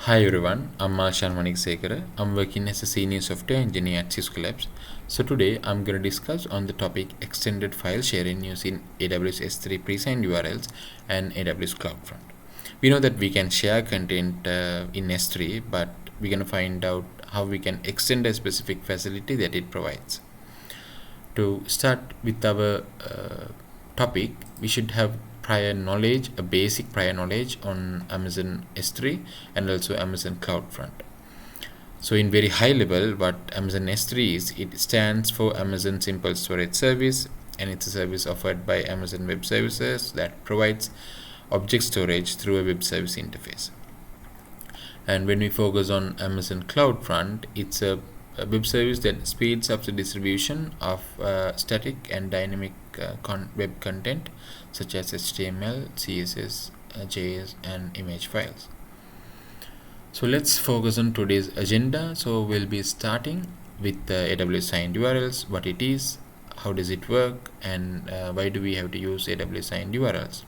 Hi everyone, I'm Malshan Wanigasekara. I'm working as a senior software engineer at Cisco Labs. So today I'm going to discuss on the topic extended file sharing using Aws S3 Pre-Signed Urls and AWS Cloudfront. We know that we can share content in S3, but we're going to find out how we can extend a specific facility that it provides. To start with our topic, we should have a basic prior knowledge on Amazon S3 and also Amazon Cloudfront. So in very high level, what Amazon S3 is, it stands for Amazon Simple Storage Service, and it's a service offered by Amazon Web Services that provides object storage through a web service interface. And when we focus on Amazon Cloudfront, it's a web service that speeds up the distribution of static and dynamic web content such as HTML, CSS, JS, and image files. So let's focus on today's agenda. So we'll be starting with AWS Signed Urls, what it is, how does it work, and why do we have to use AWS Signed Urls.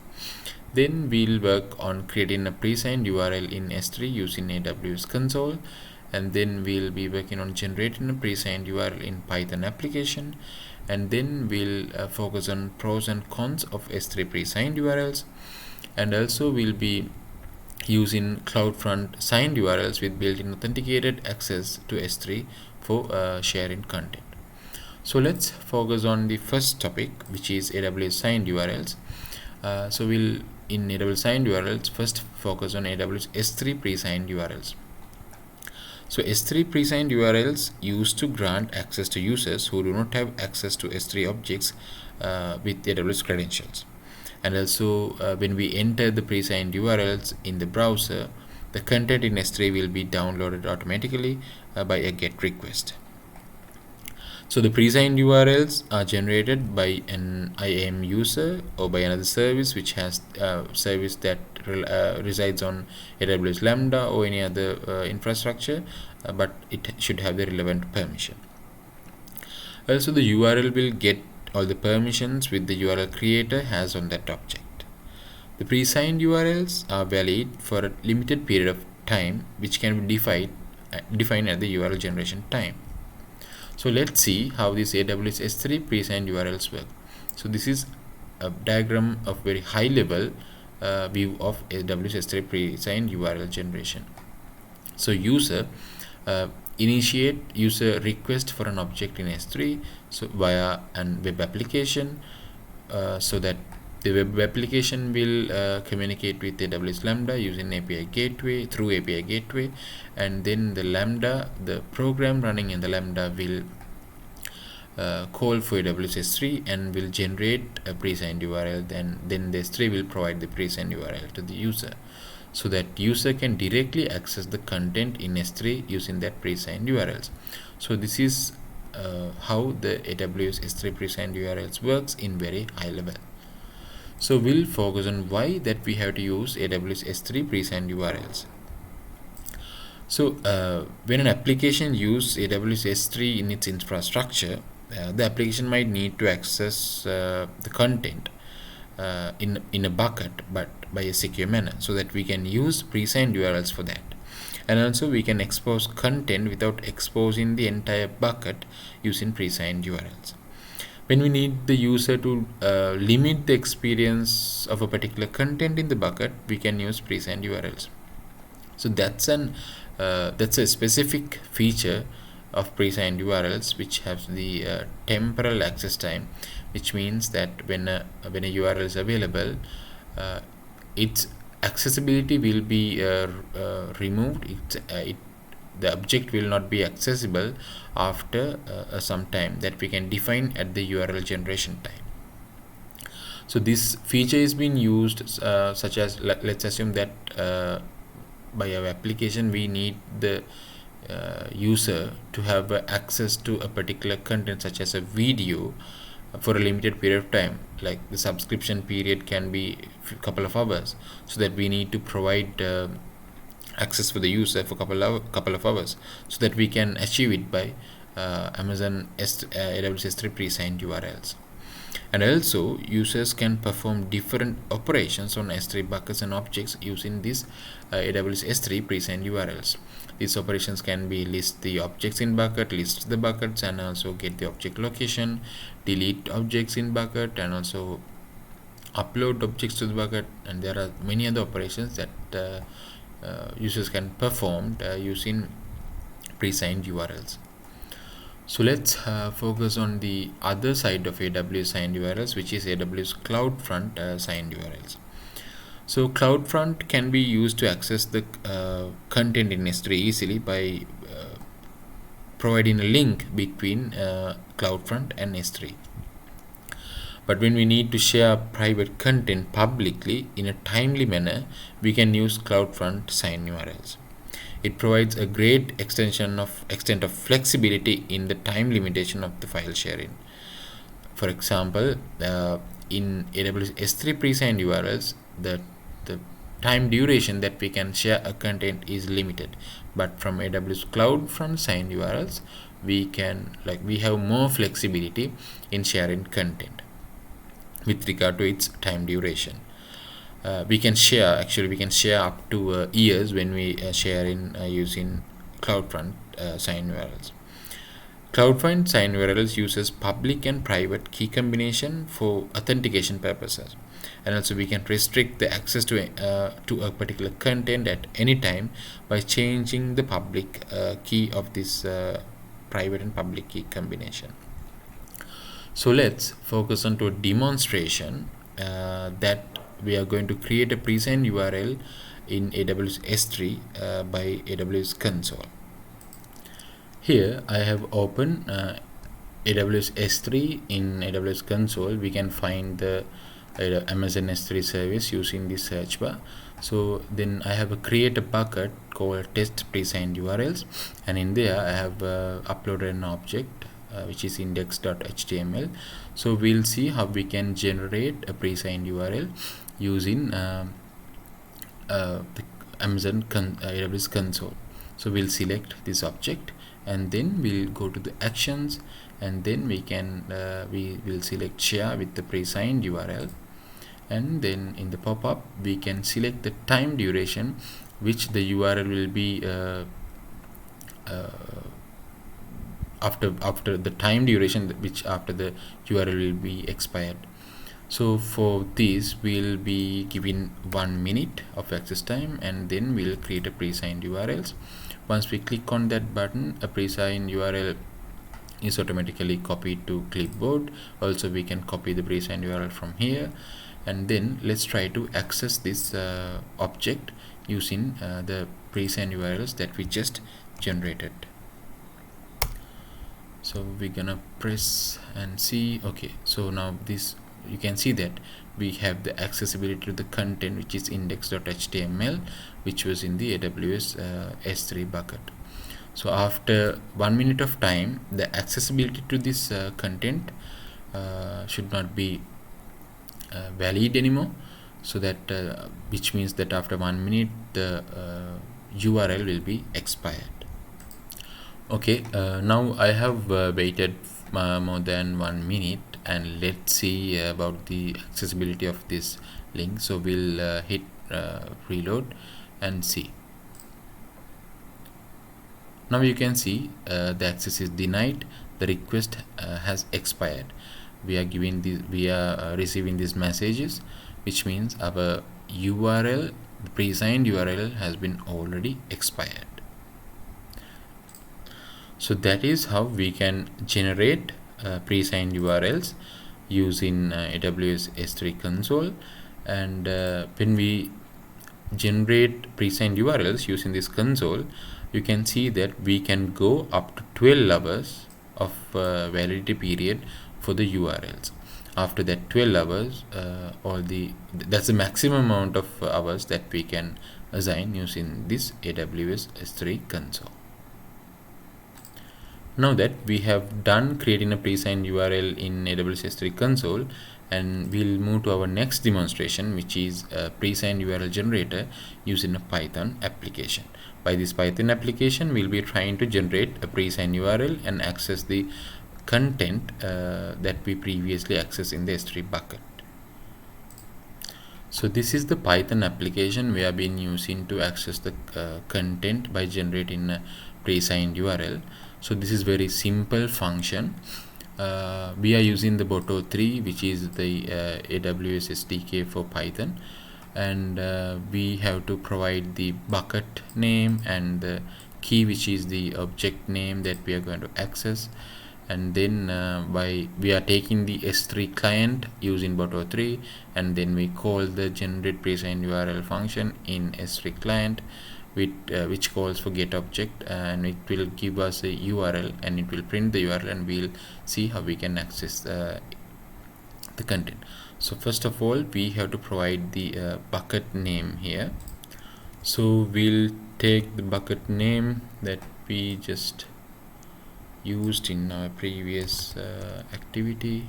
Then we'll work on creating a pre-signed URL in S3 using AWS console, and then we'll be working on generating a pre-signed URL in Python application, and then we'll focus on pros and cons of S3 pre-signed URLs, and also we'll be using Cloudfront signed URLs with built-in authenticated access to S3 for sharing content. So let's focus on the first topic, which is AWS signed URLs. So we'll in AWS signed URLs first focus on AWS S3 pre-signed URLs. So S3 pre-signed URLs used to grant access to users who do not have access to S3 objects with AWS credentials. And also when we enter the pre-signed URLs in the browser, the content in S3 will be downloaded automatically by a GET request. So the pre-signed URLs are generated by an IAM user or by another service which has service that resides on AWS Lambda or any other infrastructure, but it should have the relevant permission. Also, the URL will get all the permissions which the URL creator has on that object. The pre-signed URLs are valid for a limited period of time, which can be defined at the URL generation time. So let's see how these AWS S3 pre-signed URLs work. So this is a diagram of very high level view of AWS S3 pre-signed URL generation. So user initiate user request for an object in S3 so via an web application, so that the web application will communicate with AWS Lambda using API gateway through API gateway, and then the Lambda, the program running in the Lambda will call for AWS S3 and will generate a pre-signed URL. Then the S3 will provide the pre-signed URL to the user, so that user can directly access the content in S3 using that pre-signed URLs. So this is how the AWS S3 pre-signed URLs works in very high level. So we'll focus on why that we have to use AWS S3 pre-signed URLs. So when an application uses AWS S3 in its infrastructure, the application might need to access the content in a bucket, but by a secure manner, so that we can use pre-signed URLs for that. And also we can expose content without exposing the entire bucket using pre-signed URLs. When we need the user to limit the experience of a particular content in the bucket, we can use pre-signed URLs. So that's a specific feature of pre-signed URLs, which has the temporal access time, which means that when a URL is available, its accessibility will be removed. The object will not be accessible after some time that we can define at the URL generation time. So this feature is being used such as, let's assume that by our application we need the user to have access to a particular content such as a video for a limited period of time, like the subscription period can be a couple of hours, so that we need to provide access for the user for couple of hours, so that we can achieve it by AWS S3 pre-signed URLs. And also users can perform different operations on S3 buckets and objects using this AWS S3 pre-signed URLs. These operations can be list the objects in bucket, list the buckets, and also get the object location, delete objects in bucket, and also upload objects to the bucket. And there are many other operations that users can perform using pre-signed URLs. So let's focus on the other side of AWS signed URLs, which is AWS Cloudfront signed URLs. So Cloudfront can be used to access the content in S3 easily by providing a link between Cloudfront and S3. But when we need to share private content publicly in a timely manner, we can use Cloudfront signed URLs. It provides a great extent of flexibility in the time limitation of the file sharing. For example, in AWS S3 pre-signed URLs, the time duration that we can share a content is limited, but from AWS Cloudfront signed URLs, we have more flexibility in sharing content with regard to its time duration. We can share up to years when we share in using Cloudfront signed URLs. Cloudfront signed URLs uses public and private key combination for authentication purposes, and also we can restrict the access to a particular content at any time by changing the public key of this private and public key combination. So let's focus on to a demonstration that we are going to create a pre-signed URL in AWS S3 by AWS console. Here I have opened AWS S3 in AWS console. We can find the Amazon S3 service using this search bar. So then I have create a bucket called test pre-signed URLs, and in there I have uploaded an object which is index.html. So we'll see how we can generate a pre-signed URL using the Amazon AWS console. So we'll select this object, and then we'll go to the actions, and then we will select share with the pre-signed URL, and then in the pop-up we can select the time duration which the URL will be after the time duration which after the URL will be expired. So for this we'll be given 1 minute of access time, and then we'll create a pre-signed URLs. Once we click on that button, a pre-signed URL is automatically copied to clipboard. Also we can copy the pre-signed URL from here, and then let's try to access this object using the pre-signed URLs that we just generated. So we're gonna press and see. Okay, so now this, you can see that we have the accessibility to the content which is index.html, which was in the AWS S3 bucket. So after 1 minute of time, the accessibility to this content should not be valid anymore, so that which means that after 1 minute the URL will be expired. Okay, now I have waited more than 1 minute, and let's see about the accessibility of this link. So we'll hit reload and see. Now you can see the access is denied, the request has expired. We are receiving these messages, which means our URL, the pre-signed URL, has been already expired. So that is how we can generate pre-signed URLs using AWS S3 console. And when we generate pre-signed URLs using this console, you can see that we can go up to 12 hours of validity period for the URLs. After that 12 hours, that's the maximum amount of hours that we can assign using this AWS S3 console. Now that we have done creating a pre-signed URL in AWS S3 console, and we'll move to our next demonstration, which is a pre-signed URL generator using a Python application. By this Python application, we'll be trying to generate a pre-signed URL and access the content that we previously accessed in the S3 bucket. So this is the Python application we have been using to access the content by generating a pre-signed URL. So this is very simple function. We are using the Boto 3, which is the AWS SDK for Python, and we have to provide the bucket name and the key, which is the object name that we are going to access. And then we are taking the S3 client using Boto 3, and then we call the generate pre-signed URL function in S3 client, which calls for get object, and it will give us a URL and it will print the URL, and we'll see how we can access the content. So first of all, we have to provide the bucket name here. So we'll take the bucket name that we just used in our previous activity.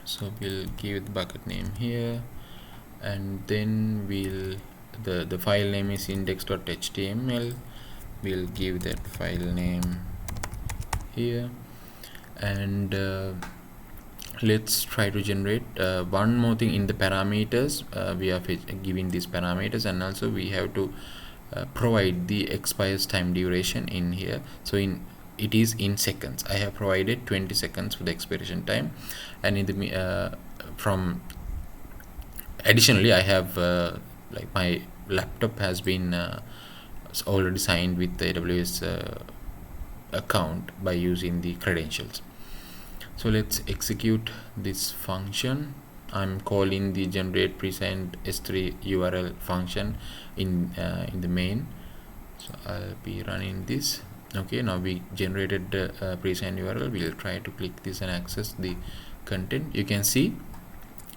So we'll give the bucket name here, and then the file name is index.html. We'll give that file name here, and let's try to generate one more thing in the parameters. We are giving these parameters, and also we have to provide the expires time duration in here. So it is in seconds. I have provided 20 seconds for the expiration time, and in the additionally I have like my laptop has been already signed with the AWS account by using the credentials. So let's execute this function. I'm calling the generate pre-signed S3 URL function in the main. So I'll be running this. Okay, now we generated the pre-signed URL. We'll try to click this and access the content. You can see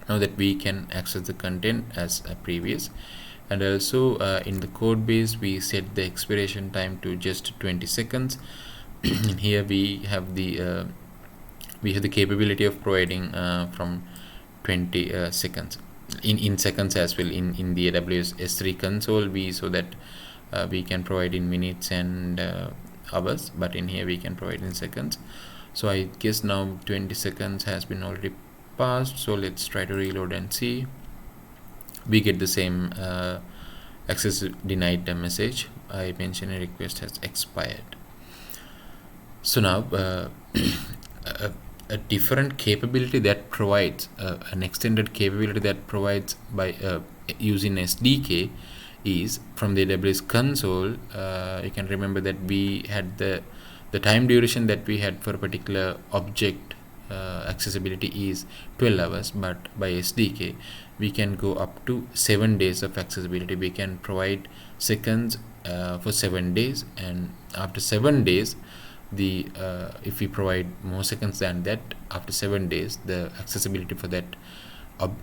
now that we can access the content as previous, and also in the code base we set the expiration time to just 20 seconds. Here we have the capability of providing from 20 seconds in seconds as well in the AWS S3 console, so that we can provide in minutes and hours, but in here we can provide in seconds. So I guess now 20 seconds has been already passed. So let's try to reload and see. We get the same access denied message. I mentioned a request has expired. So now a different capability that provides an extended capability that provides by using SDK is from the AWS console. You can remember that we had the time duration that we had for a particular object accessibility is 12 hours, but by SDK we can go up to 7 days of accessibility. We can provide seconds for 7 days, and after 7 days if we provide more seconds than that, after 7 days the accessibility for that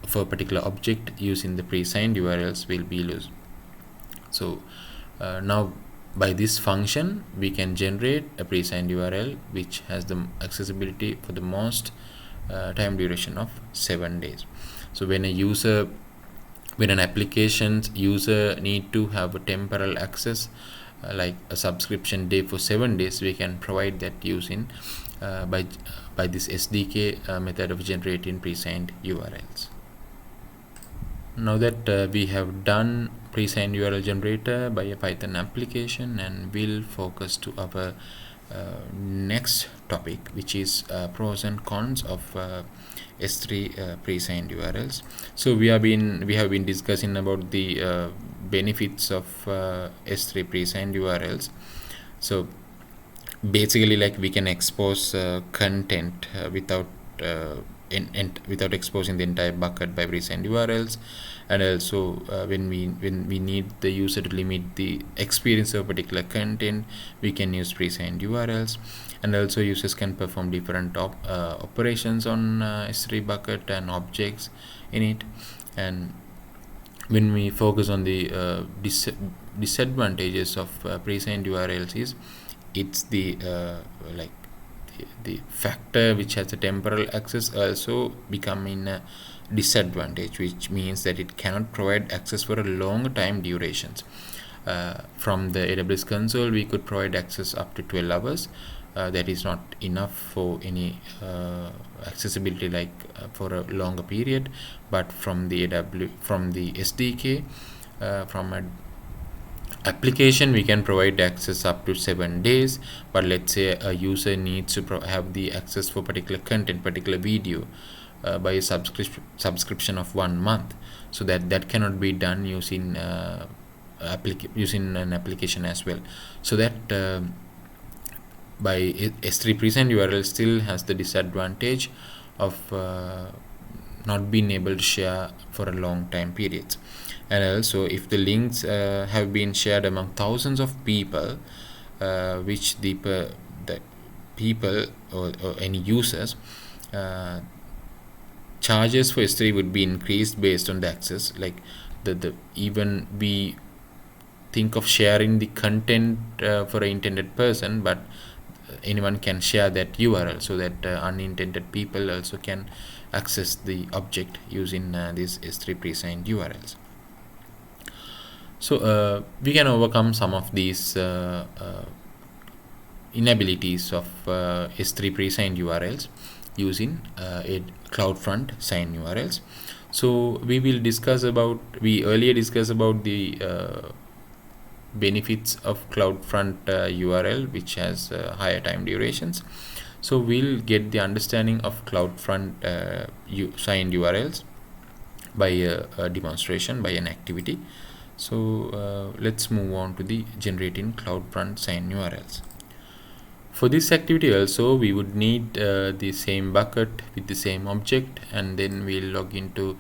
for a particular object using the pre-signed URLs will be lost. So now by this function we can generate a pre-signed URL which has the accessibility for the most time duration of 7 days. So when an application's user need to have a temporal access like a subscription day for 7 days, we can provide that using by this SDK method of generating pre-signed URLs. Now that we have done pre-signed URL generator by a Python application, and we'll focus to our next topic, which is pros and cons of S3 pre-signed URLs. So we have been discussing about the benefits of S3 pre-signed URLs. So basically, like, we can expose content without exposing the entire bucket by pre-signed URLs, and also when we need the user to limit the experience of particular content, we can use pre-signed URLs. And also users can perform different operations on S3 bucket and objects in it. And when we focus on the disadvantages of pre-signed URLs, is it's the factor which has a temporal access also becoming a disadvantage, which means that it cannot provide access for a long time durations. From the AWS console, we could provide access up to 12 hours. That is not enough for any accessibility like for a longer period, but from the SDK, from an application, we can provide access up to 7 days. But let's say a user needs to have the access for particular content, particular video, by a subscription of 1 month, so that cannot be done using using an application as well. So that by S3 Pre-Signed URL still has the disadvantage of not being able to share for a long time periods. And also, if the links have been shared among thousands of people, which the people or any users, charges for S3 would be increased based on the access. Like even we think of sharing the content for an intended person, but anyone can share that URL, so that unintended people also can access the object using these S3 pre-signed URLs. So we can overcome some of these inabilities of S3 pre-signed URLs using Cloudfront signed URLs. So we earlier discussed about the benefits of Cloudfront URL, which has higher time durations. So we'll get the understanding of Cloudfront signed URLs by a demonstration, by an activity. So let's move on to the generating Cloudfront signed URLs. For this activity also, we would need the same bucket with the same object, and then we'll log into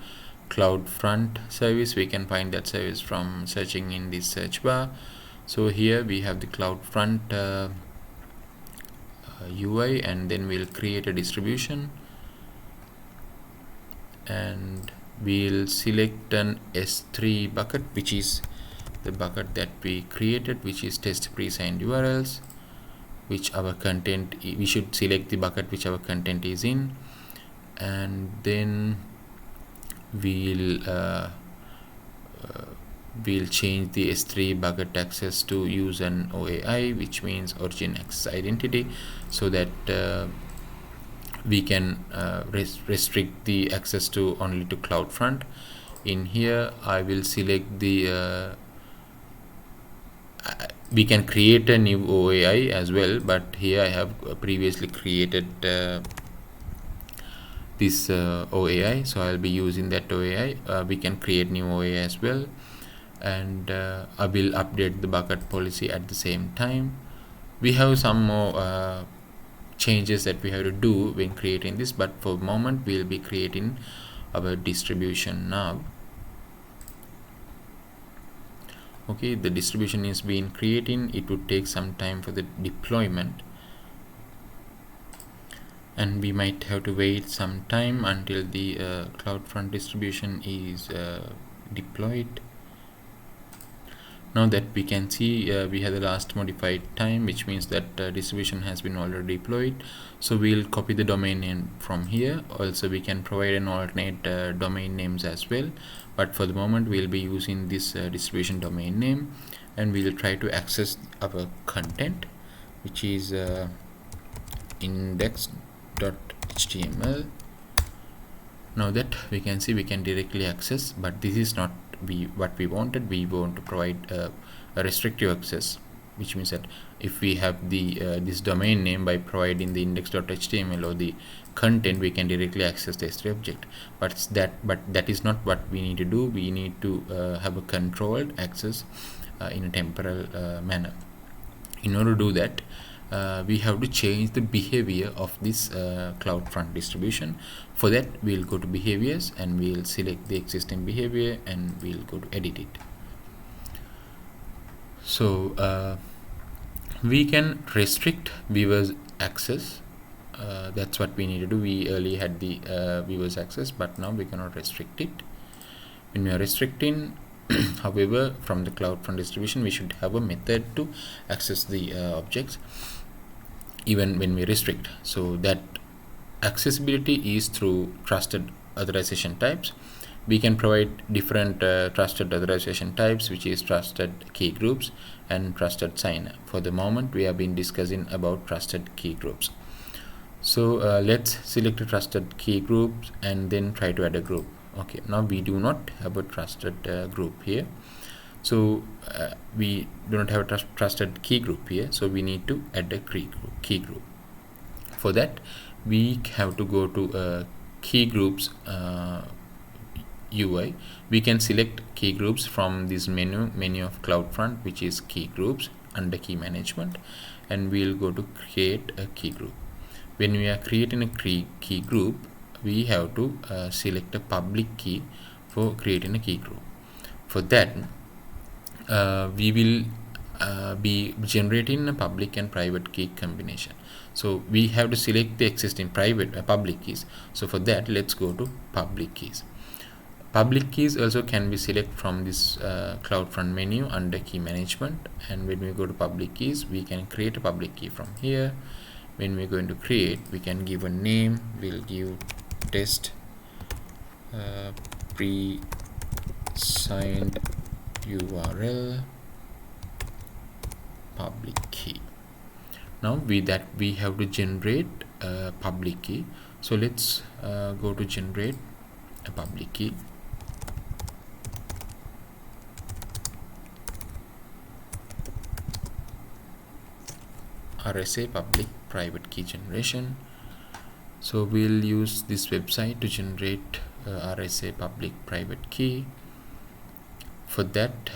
Cloudfront service. We can find that service from searching in the search bar. So here we have the Cloudfront UI, and then we'll create a distribution, and we'll select an S3 bucket, which is the bucket that we created, which is test pre-signed URLs, which our content, we should select the bucket which our content is in, and then we'll change the S3 bucket access to use an OAI, which means origin access identity, so that we can restrict the access to only to Cloudfront. In here I will select the we can create a new OAI as well, but here I have previously created this OAI, so I'll be using that OAI. We can create new OAI as well, and I will update the bucket policy at the same time. We have some more changes that we have to do when creating this, but for the moment we'll be creating our distribution now. Okay, the distribution is being created. It would take some time for the deployment, and we might have to wait some time until the Cloudfront distribution is deployed. Now that we can see we have the last modified time, which means that distribution has been already deployed. So we'll copy the domain name from here. Also we can provide an alternate domain names as well, but for the moment we'll be using this distribution domain name, and we'll try to access our content, which is index.html. Now that we can see, we can directly access, but this is not what we wanted. We want to provide a restrictive access, which means that if we have the this domain name, by providing the index.html or the content, we can directly access the S3 object. But that is not what we need to do. We need to have a controlled access in a temporal manner. In order to do that, we have to change the behavior of this Cloudfront distribution. For that, we'll go to behaviors, and we'll select the existing behavior, and we'll go to edit it. So we can restrict viewers access. That's what we need to do. We earlier had the viewers access, but now we cannot restrict it. When we are restricting, however, from the Cloudfront distribution, we should have a method to access the objects even when we restrict. So that accessibility is through trusted authorization types. we can provide different trusted authorization types, which is trusted key groups and trusted signer. For the moment, we have been discussing about trusted key groups. So let's select a trusted key group and then try to add a group. Okay, now we do not have a trusted group here. So we do not have a trusted key group here, so we need to add a key group. For that, we have to go to key groups UI. We can select key groups from this menu of Cloudfront, which is key groups under key management, and we'll go to create a key group. When we are creating a key group, we have to select a public key for creating a key group. For that, we will be generating a public and private key combination. So we have to select the existing private public keys. So for that, let's go to public keys. Public keys also can be selected from this Cloudfront menu under key management, and when we go to public keys, we can create a public key from here. When we're going to create, we can give a name. We'll give test pre-signed URL public key. Now we have to generate a public key. So let's go to generate a public key. RSA public private key generation. So we'll use this website to generate RSA public private key. For that,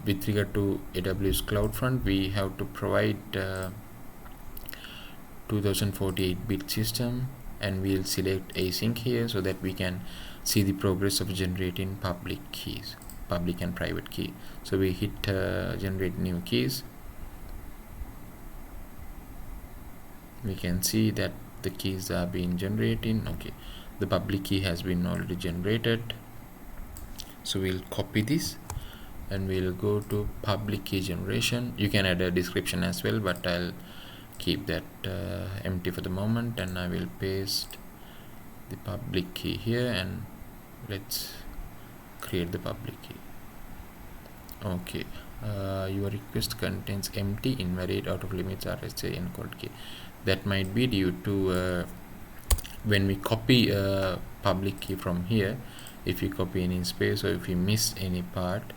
with regard to AWS CloudFront, we have to provide 2048-bit system, and we'll select async here so that we can see the progress of generating public keys, public and private key. So we hit generate new keys. We can see that the keys are being generated. Okay, the public key has been already generated. So we'll copy this and we'll go to public key generation. You can add a description as well, but I'll keep that empty for the moment, and I will paste the public key here, and let's create the public key. Okay, your request contains empty, invalid, out of limits RSA encode key. That might be due to when we copy a public key from here. If you copy any space or if you miss any part,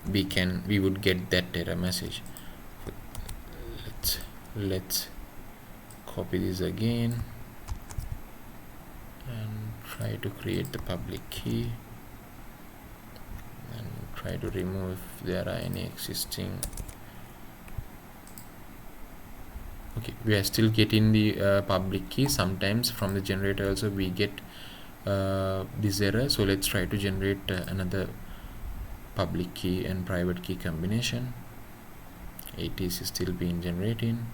we would get that error message. Let's copy this again and try to create the public key and try to remove if there are any existing. Okay, we are still getting the public key. Sometimes from the generator also we get this error. So let's try to generate another public key and private key combination. It is still being generating.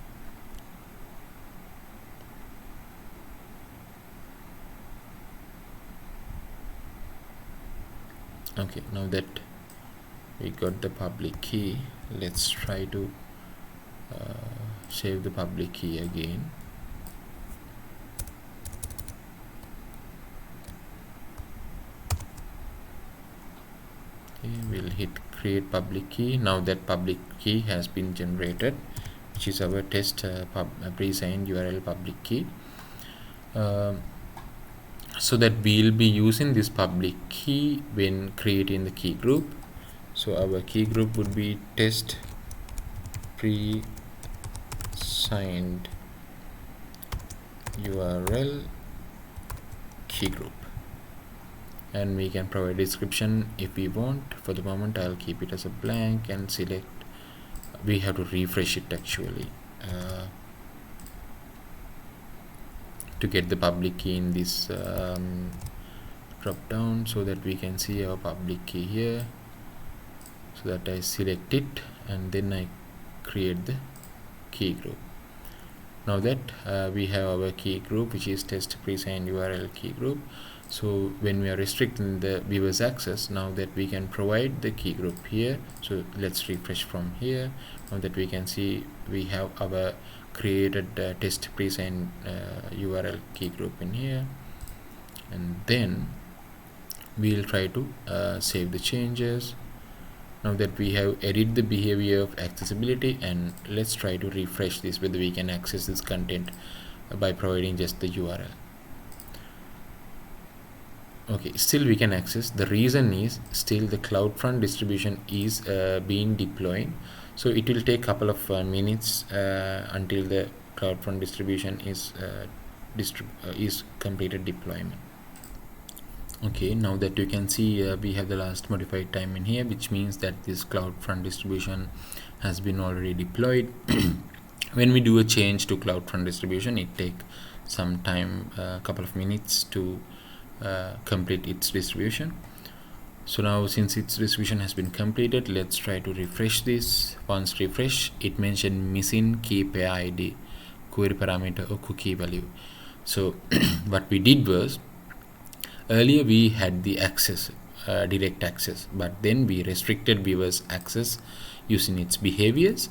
Okay, now that we got the public key, let's try to save the public key again. Okay, we'll hit create public key. Now that public key has been generated, which is our test pre-signed URL public key. So that we'll be using this public key when creating the key group. So our key group would be test pre-signed URL key group, and we can provide description if we want. For the moment, I'll keep it as a blank and select. We have to refresh it actually to get the public key in this drop down, so that we can see our public key here. So that I select it and then I create the key group. Now that we have our key group, which is test pre-signed URL key group. So when we are restricting the viewer's access, now that we can provide the key group here. So let's refresh from here. Now that we can see we have our created test pre-signed URL key group in here. and then we'll try to save the changes. Now that we have edited the behavior of accessibility, and let's try to refresh this whether we can access this content by providing just the URL. Okay, still we can access. The reason is still the Cloudfront distribution is being deployed, so it will take a couple of minutes until the Cloudfront distribution is completed deployment. Okay, now that you can see we have the last modified time in here, which means that this Cloudfront distribution has been already deployed. When we do a change to Cloudfront distribution, it takes some time, a couple of minutes to complete its distribution. So now since its distribution has been completed, let's try to refresh this. Once refresh, it mentioned missing key pair ID, query parameter or cookie value. So what we did was, earlier we had the access, direct access, but then we restricted viewers access using its behaviors.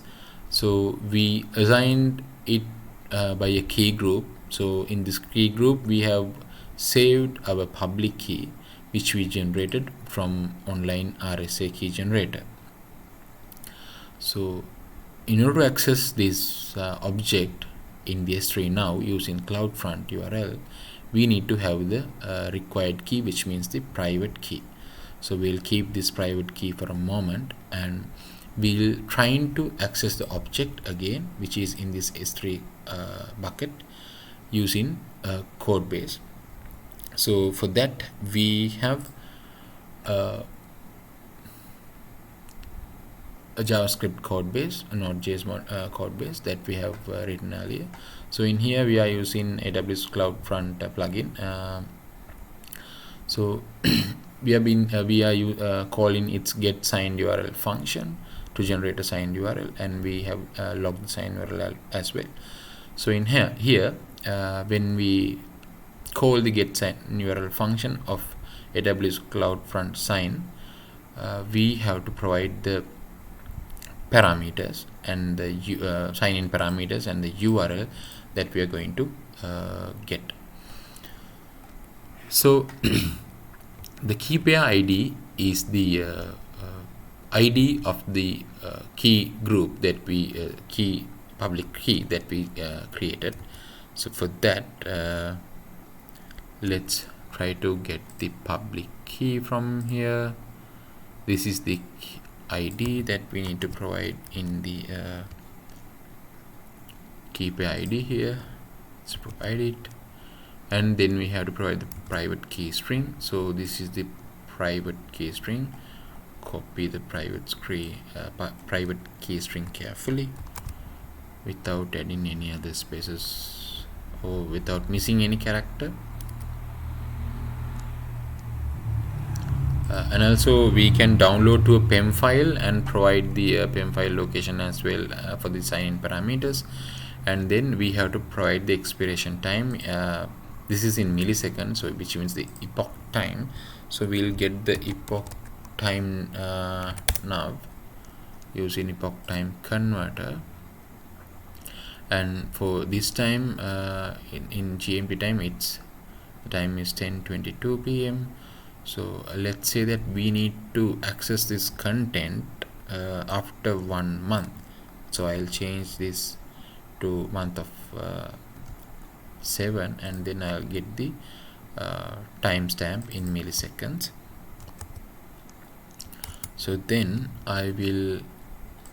So we assigned it by a key group. So in this key group we have saved our public key, which we generated from online RSA key generator. So in order to access this object in the S3 now using Cloudfront URL, we need to have the required key, which means the private key. So we'll keep this private key for a moment, and we'll trying to access the object again, which is in this S3 bucket, using code base. So for that we have a JavaScript code base, a Node.js code base that we have written earlier. So in here we are using AWS Cloudfront plugin. So we are calling its get signed URL function to generate a signed URL, and we have logged the signed URL as well. So in here when we call the get signed URL function of AWS Cloudfront sign, we have to provide the parameters and the sign in parameters and the URL that we are going to get. So the key pair ID is the ID of the key group that we public key that we created. So for that let's try to get the public key from here. This is the ID that we need to provide in the key pair ID here. Let's provide it, and then we have to provide the private key string. So this is the private key string. Copy the private key string carefully without adding any other spaces or without missing any character. And also we can download to a PEM file and provide the PEM file location as well for the sign-in parameters. And then we have to provide the expiration time. This is in milliseconds, so which means the epoch time. So we'll get the epoch time now using epoch time converter. And for this time in GMT time, the time is 10:22 p.m. So let's say that we need to access this content after 1 month. So I'll change this to month of 7, and then I'll get the timestamp in milliseconds. So then I will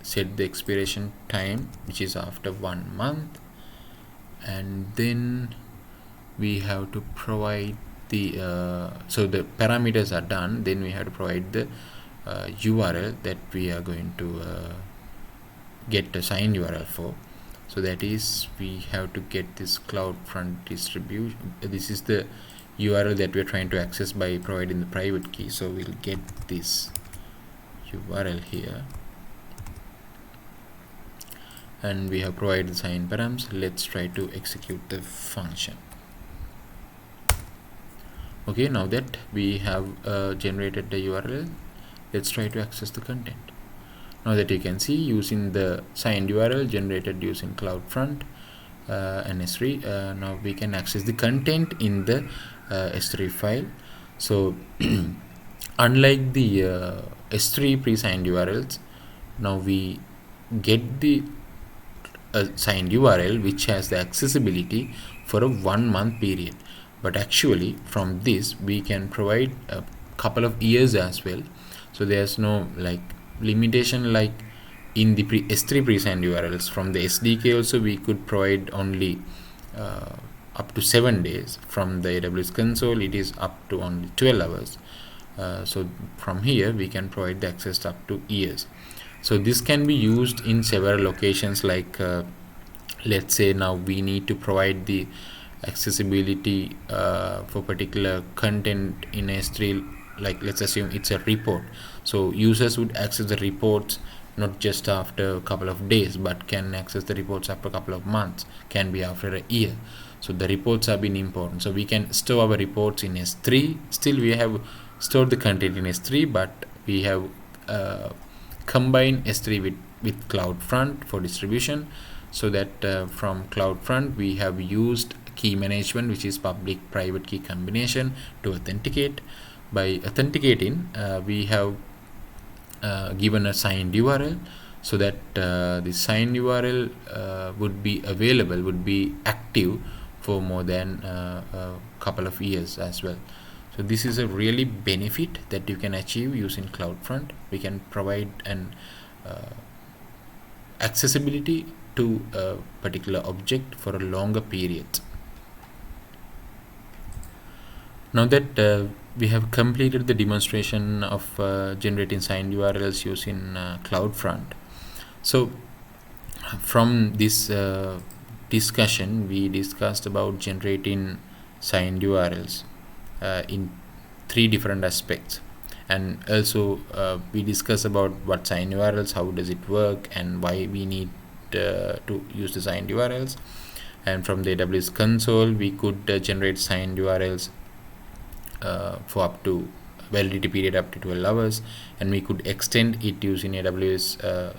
set the expiration time, which is after 1 month, and then we have to provide the so the parameters are done. Then we have to provide the URL that we are going to get a signed URL for. So that is, we have to get this Cloudfront distribution. This is the URL that we are trying to access by providing the private key. So we'll get this URL here, and we have provided the sign params. Let's try to execute the function. Okay, now that we have generated the URL, let's try to access the content. Now that you can see, using the signed URL generated using Cloudfront and S3, now we can access the content in the S3 file. So unlike the S3 pre-signed URLs, now we get the signed URL which has the accessibility for a 1 month period, but actually from this we can provide a couple of years as well. So there's no like limitation like in the S3 pre-signed URLs. From the SDK also we could provide only up to 7 days. From the AWS console it is up to only 12 hours. So from here we can provide the access up to years. So this can be used in several locations, like let's say now we need to provide the accessibility for particular content in S3, like let's assume it's a report. So users would access the reports not just after a couple of days, but can access the reports after a couple of months, can be after a year. So the reports have been important. So we can store our reports in S3. Still we have stored the content in S3, but we have combined S3 with Cloudfront for distribution, so that from Cloudfront we have used key management, which is public private key combination, to authenticate. By authenticating we have given a signed URL, so that the signed URL would be available, would be active for more than a couple of years as well. So this is a really benefit that you can achieve using Cloudfront. We can provide an accessibility to a particular object for a longer period. Now that we have completed the demonstration of generating signed URLs using Cloudfront, so from this discussion we discussed about generating signed URLs in 3 different aspects, and also we discussed about what signed URLs, how does it work, and why we need to use the signed URLs. And from the AWS console we could generate signed URLs for up to validity period up to 12 hours, and we could extend it using AWS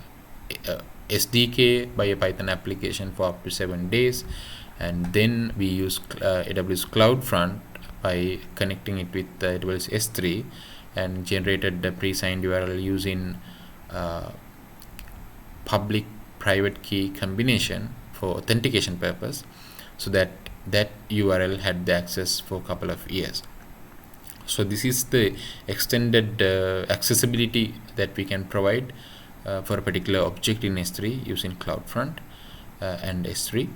SDK by a Python application for up to 7 days. And then we use AWS Cloudfront by connecting it with AWS S3 and generated the pre-signed URL using public private key combination for authentication purpose, so that URL had the access for a couple of years. So this is the extended accessibility that we can provide for a particular object in S3 using Cloudfront and S3.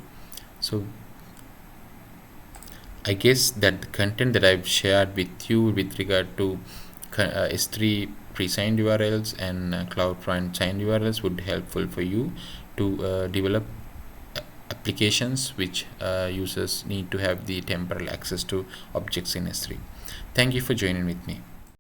So I guess that the content that I've shared with you with regard to S3 pre-signed URLs and Cloudfront signed URLs would be helpful for you to develop applications which users need to have the temporal access to objects in S3. Thank you for joining with me.